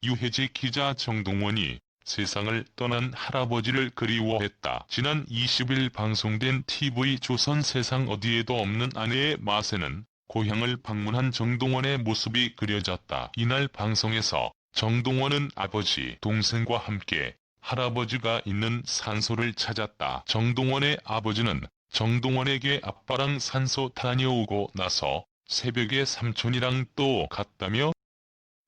유해지 기자 정동원이 세상을 떠난 할아버지를 그리워했다. 지난 20일 방송된 TV조선 세상 어디에도 없는 아내의 맛에는 고향을 방문한 정동원의 모습이 그려졌다. 이날 방송에서 정동원은 아버지, 동생과 함께 할아버지가 있는 산소를 찾았다. 정동원의 아버지는 정동원에게 아빠랑 산소 다녀오고 나서 새벽에 삼촌이랑 또 갔다며?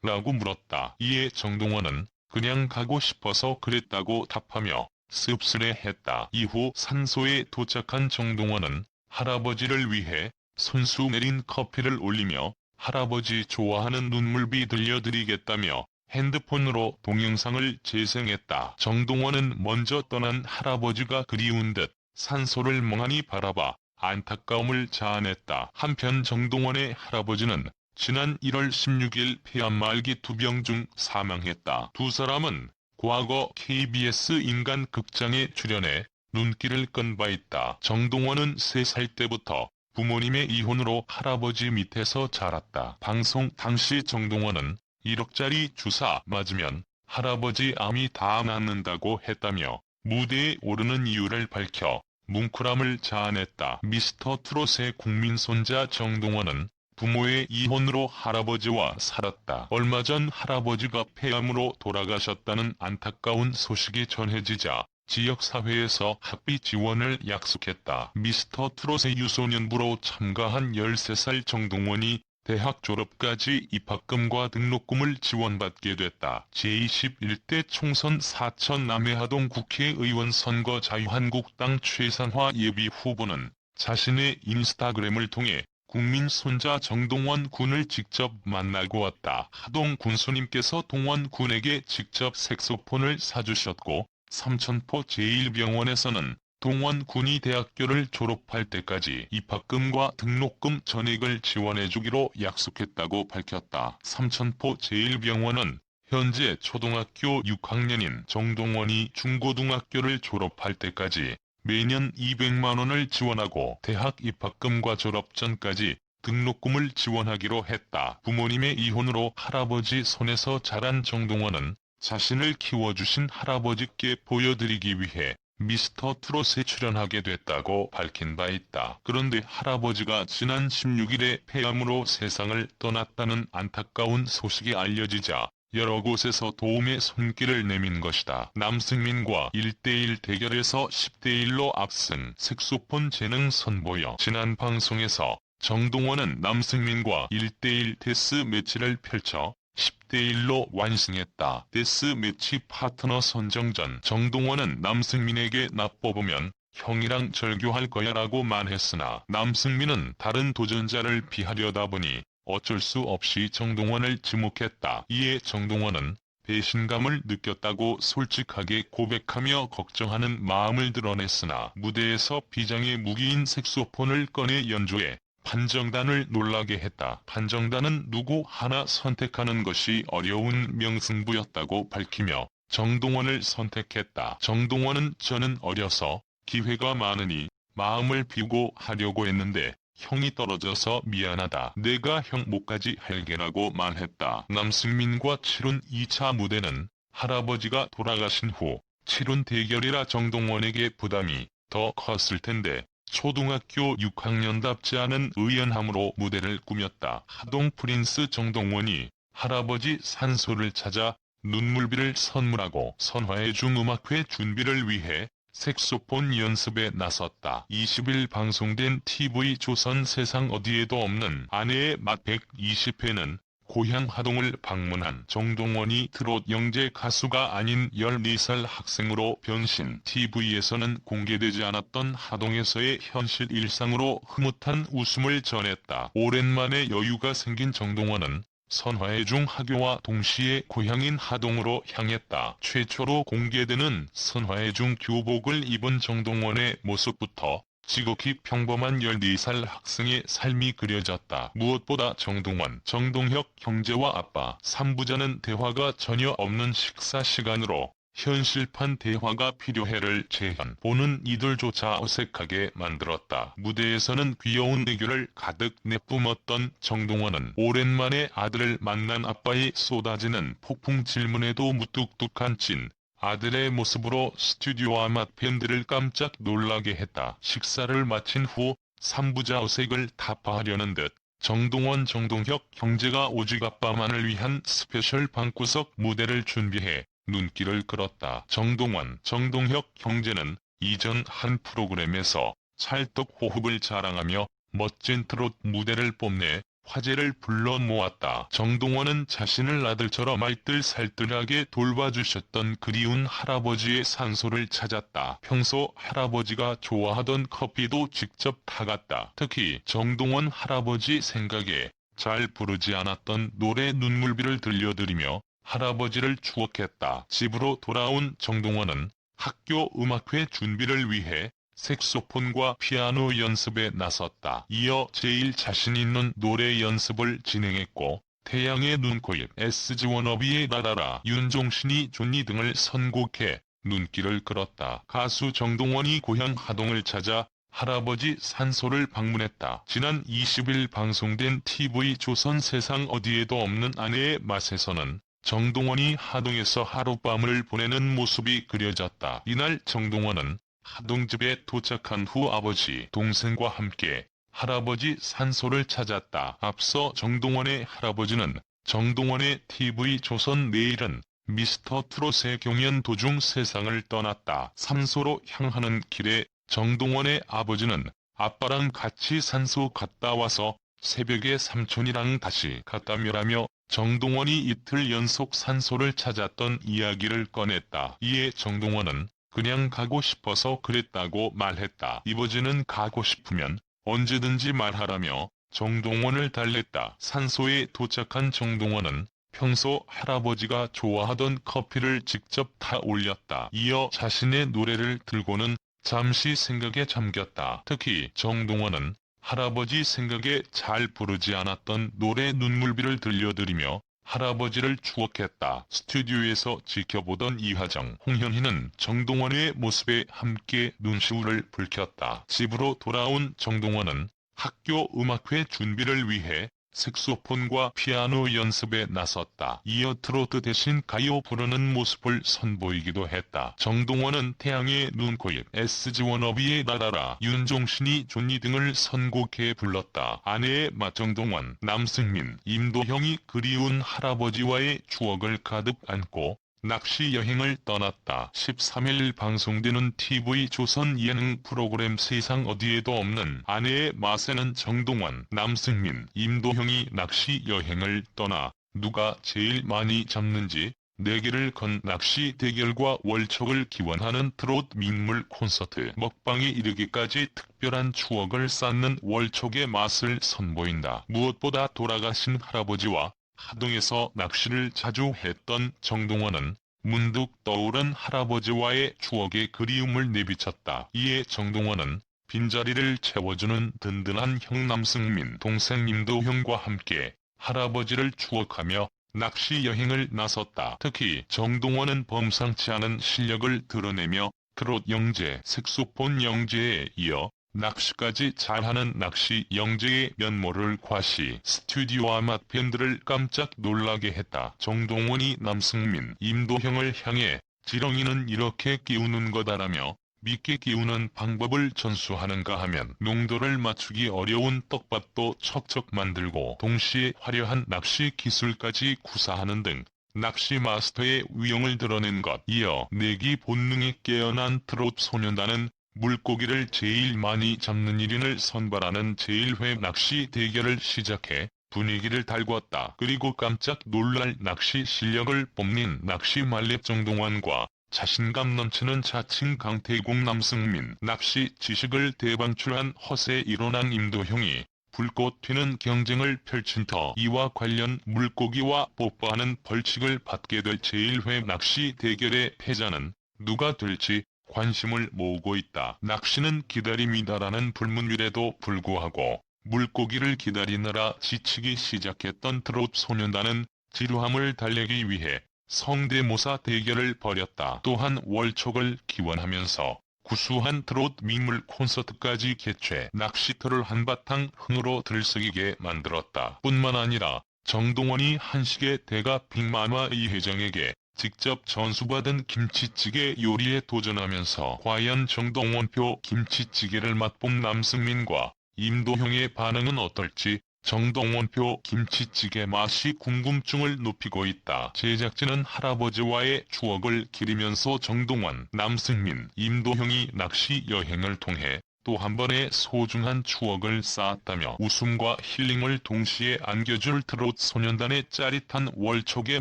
라고 물었다. 이에 정동원은 그냥 가고 싶어서 그랬다고 답하며 씁쓸해했다. 이후 산소에 도착한 정동원은 할아버지를 위해 손수 내린 커피를 올리며 할아버지 좋아하는 눈물비 들려드리겠다며 핸드폰으로 동영상을 재생했다. 정동원은 먼저 떠난 할아버지가 그리운 듯 산소를 멍하니 바라봐 안타까움을 자아냈다. 한편 정동원의 할아버지는 지난 1월 16일 폐암 말기 투병 중 사망했다. 두 사람은 과거 KBS 인간극장에 출연해 눈길을 끈 바 있다. 정동원은 3살 때부터 부모님의 이혼으로 할아버지 밑에서 자랐다. 방송 당시 정동원은 1억짜리 주사 맞으면 할아버지 암이 다 낫는다고 했다며 무대에 오르는 이유를 밝혀 뭉클함을 자아냈다. 미스터 트롯의 국민 손자 정동원은 부모의 이혼으로 할아버지와 살았다. 얼마 전 할아버지가 폐암으로 돌아가셨다는 안타까운 소식이 전해지자 지역사회에서 학비 지원을 약속했다. 미스터 트롯의 유소년부로 참가한 13살 정동원이 대학 졸업까지 입학금과 등록금을 지원받게 됐다. 제21대 총선 사천 남해하동 국회의원 선거 자유한국당 최상화 예비 후보는 자신의 인스타그램을 통해 국민 손자 정동원 군을 직접 만나고 왔다. 하동 군수님께서 동원 군에게 직접 색소폰을 사주셨고 삼천포 제1병원에서는 동원 군이 대학교를 졸업할 때까지 입학금과 등록금 전액을 지원해주기로 약속했다고 밝혔다. 삼천포 제1병원은 현재 초등학교 6학년인 정동원이 중고등학교를 졸업할 때까지 매년 200만원을 지원하고 대학 입학금과 졸업 전까지 등록금을 지원하기로 했다. 부모님의 이혼으로 할아버지 손에서 자란 정동원은 자신을 키워주신 할아버지께 보여드리기 위해 미스터 트롯에 출연하게 됐다고 밝힌 바 있다. 그런데 할아버지가 지난 16일에 폐암으로 세상을 떠났다는 안타까운 소식이 알려지자 여러 곳에서 도움의 손길을 내민 것이다. 남승민과 1대1 대결에서 10대1로 앞선 색소폰 재능 선보여 지난 방송에서 정동원은 남승민과 1대1 데스 매치를 펼쳐 10대1로 완승했다. 데스 매치 파트너 선정 전 정동원은 남승민에게 나 뽑으면 형이랑 절교할 거야 라고 말했으나 남승민은 다른 도전자를 피하려다 보니 어쩔 수 없이 정동원을 지목했다. 이에 정동원은 배신감을 느꼈다고 솔직하게 고백하며 걱정하는 마음을 드러냈으나 무대에서 비장의 무기인 색소폰을 꺼내 연주해 판정단을 놀라게 했다. 판정단은 누구 하나 선택하는 것이 어려운 명승부였다고 밝히며 정동원을 선택했다. 정동원은 저는 어려서 기회가 많으니 마음을 비우고 하려고 했는데 형이 떨어져서 미안하다. 내가 형 목까지 할게라고 말했다. 남승민과 치룬 2차 무대는 할아버지가 돌아가신 후 치룬 대결이라 정동원에게 부담이 더 컸을 텐데 초등학교 6학년답지 않은 의연함으로 무대를 꾸몄다. 하동 프린스 정동원이 할아버지 산소를 찾아 눈물비를 선물하고 선화해중 음악회 준비를 위해 색소폰 연습에 나섰다. 20일 방송된 TV조선 세상 어디에도 없는 아내의 맛 120회는 고향 하동을 방문한 정동원이 트롯 영재 가수가 아닌 14살 학생으로 변신. TV에서는 공개되지 않았던 하동에서의 현실 일상으로 흐뭇한 웃음을 전했다. 오랜만에 여유가 생긴 정동원은 선화해중 하교와 동시에 고향인 하동으로 향했다. 최초로 공개되는 선화해중 교복을 입은 정동원의 모습부터 지극히 평범한 14살 학생의 삶이 그려졌다. 무엇보다 정동원, 정동혁 형제와 아빠, 3부자는 대화가 전혀 없는 식사 시간으로 현실판 대화가 필요해를 제안. 보는 이들조차 어색하게 만들었다. 무대에서는 귀여운 애교를 가득 내뿜었던 정동원은 오랜만에 아들을 만난 아빠의 쏟아지는 폭풍 질문에도 무뚝뚝한 찐 아들의 모습으로 스튜디오 아맛 팬들을 깜짝 놀라게 했다. 식사를 마친 후 3부자 어색을 타파하려는 듯 정동원 정동혁 형제가 오직 아빠만을 위한 스페셜 방구석 무대를 준비해 눈길을 끌었다. 정동원, 정동혁 형제는 이전 한 프로그램에서 찰떡 호흡을 자랑하며 멋진 트롯 무대를 뽐내 화제를 불러 모았다. 정동원은 자신을 아들처럼 알뜰살뜰하게 돌봐주셨던 그리운 할아버지의 산소를 찾았다. 평소 할아버지가 좋아하던 커피도 직접 타갔다. 특히 정동원 할아버지 생각에 잘 부르지 않았던 노래 눈물비를 들려드리며 할아버지를 추억했다. 집으로 돌아온 정동원은 학교 음악회 준비를 위해 색소폰과 피아노 연습에 나섰다. 이어 제일 자신 있는 노래 연습을 진행했고 태양의 눈코입, SG 워너비의 라라라, 윤종신이 존니 등을 선곡해 눈길을 끌었다. 가수 정동원이 고향 하동을 찾아 할아버지 산소를 방문했다. 지난 20일 방송된 TV 조선 세상 어디에도 없는 아내의 맛에서는 정동원이 하동에서 하룻밤을 보내는 모습이 그려졌다. 이날 정동원은 하동집에 도착한 후 아버지, 동생과 함께 할아버지 산소를 찾았다. 앞서 정동원의 할아버지는 정동원의 TV 조선 내일은 미스터 트롯의 경연 도중 세상을 떠났다. 산소로 향하는 길에 정동원의 아버지는 아빠랑 같이 산소 갔다 와서 새벽에 삼촌이랑 다시 갔다며라며 정동원이 이틀 연속 산소를 찾았던 이야기를 꺼냈다. 이에 정동원은 그냥 가고 싶어서 그랬다고 말했다. 이버지는 가고 싶으면 언제든지 말하라며 정동원을 달랬다. 산소에 도착한 정동원은 평소 할아버지가 좋아하던 커피를 직접 타 올렸다. 이어 자신의 노래를 들고는 잠시 생각에 잠겼다. 특히 정동원은 할아버지 생각에 잘 부르지 않았던 노래 눈물비를 들려드리며 할아버지를 추억했다. 스튜디오에서 지켜보던 이하정, 홍현희는 정동원의 모습에 함께 눈시울을 붉혔다. 집으로 돌아온 정동원은 학교 음악회 준비를 위해 색소폰과 피아노 연습에 나섰다. 이어 트로트 대신 가요 부르는 모습을 선보이기도 했다. 정동원은 태양의 눈코입, SG 워너비의 라라라, 윤종신이 존니 등을 선곡해 불렀다. 아내의 정동원, 남승민, 임도형이 그리운 할아버지와의 추억을 가득 안고 낚시 여행을 떠났다. 13일 방송되는 TV 조선 예능 프로그램 세상 어디에도 없는 아내의 맛에는 정동원, 남승민, 임도형이 낚시 여행을 떠나 누가 제일 많이 잡는지 내기를 건 낚시 대결과 월척을 기원하는 트롯 민물 콘서트 먹방에 이르기까지 특별한 추억을 쌓는 월척의 맛을 선보인다. 무엇보다 돌아가신 할아버지와 하동에서 낚시를 자주 했던 정동원은 문득 떠오른 할아버지와의 추억의 그리움을 내비쳤다. 이에 정동원은 빈자리를 채워주는 든든한 형 남승민, 동생 임도형과 함께 할아버지를 추억하며 낚시 여행을 나섰다. 특히 정동원은 범상치 않은 실력을 드러내며 트롯 영재, 색소폰 영재에 이어 낚시까지 잘하는 낚시 영재의 면모를 과시, 스튜디오 아맛 팬들을 깜짝 놀라게 했다. 정동원이 남승민, 임도형을 향해 지렁이는 이렇게 끼우는 거다라며 믿게 끼우는 방법을 전수하는가 하면 농도를 맞추기 어려운 떡밥도 척척 만들고 동시에 화려한 낚시 기술까지 구사하는 등 낚시 마스터의 위용을 드러낸 것. 이어 내기 본능에 깨어난 트롯 소년단은 물고기를 제일 많이 잡는 1인을 선발하는 제1회 낚시 대결을 시작해 분위기를 달궜다. 그리고 깜짝 놀랄 낚시 실력을 뽐낸 낚시 말렙 정동원과 자신감 넘치는 자칭 강태공 남승민, 낚시 지식을 대방출한 허세 일원왕 임도형이 불꽃 튀는 경쟁을 펼친 터 이와 관련 물고기와 뽀뽀하는 벌칙을 받게 될 제1회 낚시 대결의 패자는 누가 될지 관심을 모으고 있다. 낚시는 기다림이다라는 불문율에도 불구하고 물고기를 기다리느라 지치기 시작했던 트롯 소년단은 지루함을 달래기 위해 성대모사 대결을 벌였다. 또한 월척을 기원하면서 구수한 트롯 민물 콘서트까지 개최, 낚시터를 한바탕 흥으로 들썩이게 만들었다. 뿐만 아니라 정동원이 한식의 대가 빅마마 이혜정에게 직접 전수받은 김치찌개 요리에 도전하면서 과연 정동원표 김치찌개를 맛본 남승민과 임도형의 반응은 어떨지 정동원표 김치찌개 맛이 궁금증을 높이고 있다. 제작진은 할아버지와의 추억을 기리면서 정동원, 남승민, 임도형이 낚시 여행을 통해 또 한 번의 소중한 추억을 쌓았다며 웃음과 힐링을 동시에 안겨줄 트롯 소년단의 짜릿한 월척의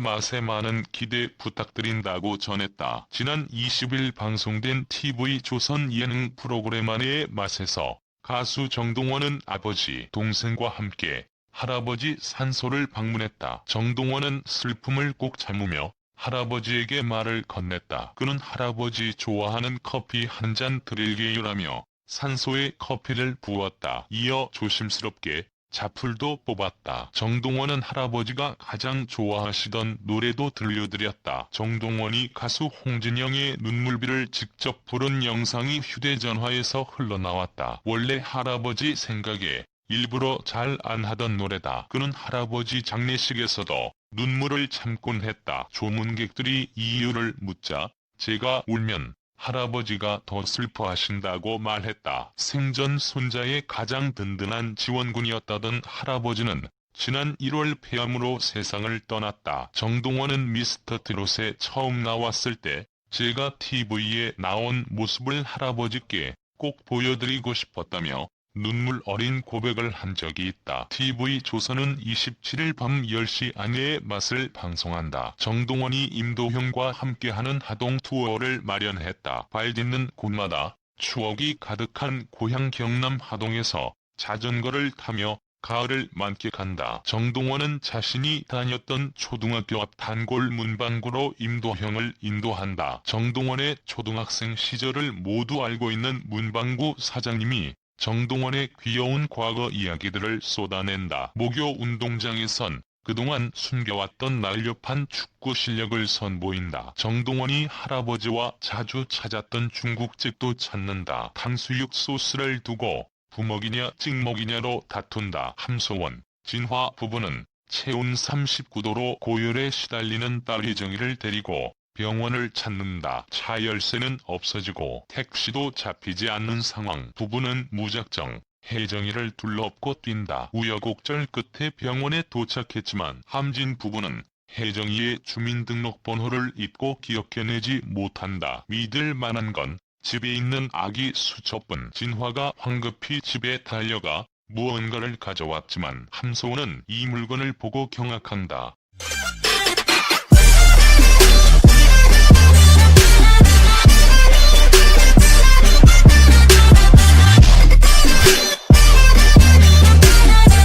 맛에 많은 기대 부탁드린다고 전했다. 지난 20일 방송된 TV조선 예능 프로그램 아내의 맛에서 가수 정동원은 아버지, 동생과 함께 할아버지 산소를 방문했다. 정동원은 슬픔을 꼭 참으며 할아버지에게 말을 건넸다. 그는 할아버지 좋아하는 커피 한 잔 드릴게요라며 산소에 커피를 부었다. 이어 조심스럽게 자풀도 뽑았다. 정동원은 할아버지가 가장 좋아하시던 노래도 들려드렸다. 정동원이 가수 홍진영의 눈물비를 직접 부른 영상이 휴대전화에서 흘러나왔다. 원래 할아버지 생각에 일부러 잘 안 하던 노래다. 그는 할아버지 장례식에서도 눈물을 참곤 했다. 조문객들이 이유를 묻자 제가 울면 할아버지가 더 슬퍼하신다고 말했다. 생전 손자의 가장 든든한 지원군이었다던 할아버지는 지난 1월 폐암으로 세상을 떠났다. 정동원은 미스터 트롯에 처음 나왔을 때 제가 TV에 나온 모습을 할아버지께 꼭 보여드리고 싶었다며 눈물 어린 고백을 한 적이 있다. TV조선은 27일 밤 10시 아내의 맛을 방송한다. 정동원이 임도형과 함께하는 하동 투어를 마련했다. 발 딛는 곳마다 추억이 가득한 고향 경남 하동에서 자전거를 타며 가을을 만끽한다. 정동원은 자신이 다녔던 초등학교 앞 단골 문방구로 임도형을 인도한다. 정동원의 초등학생 시절을 모두 알고 있는 문방구 사장님이 정동원의 귀여운 과거 이야기들을 쏟아낸다. 목요 운동장에선 그동안 숨겨왔던 날렵한 축구 실력을 선보인다. 정동원이 할아버지와 자주 찾았던 중국집도 찾는다. 탕수육 소스를 두고 부먹이냐 찍먹이냐로 다툰다. 함소원, 진화 부부는 체온 39도로 고열에 시달리는 딸 혜정이를 데리고 병원을 찾는다. 차 열쇠는 없어지고 택시도 잡히지 않는 상황. 부부는 무작정 혜정이를 둘러엎고 뛴다. 우여곡절 끝에 병원에 도착했지만 함진 부부는 혜정이의 주민등록번호를 잊고 기억해내지 못한다. 믿을 만한 건 집에 있는 아기 수첩뿐. 진화가 황급히 집에 달려가 무언가를 가져왔지만 함소원은 이 물건을 보고 경악한다.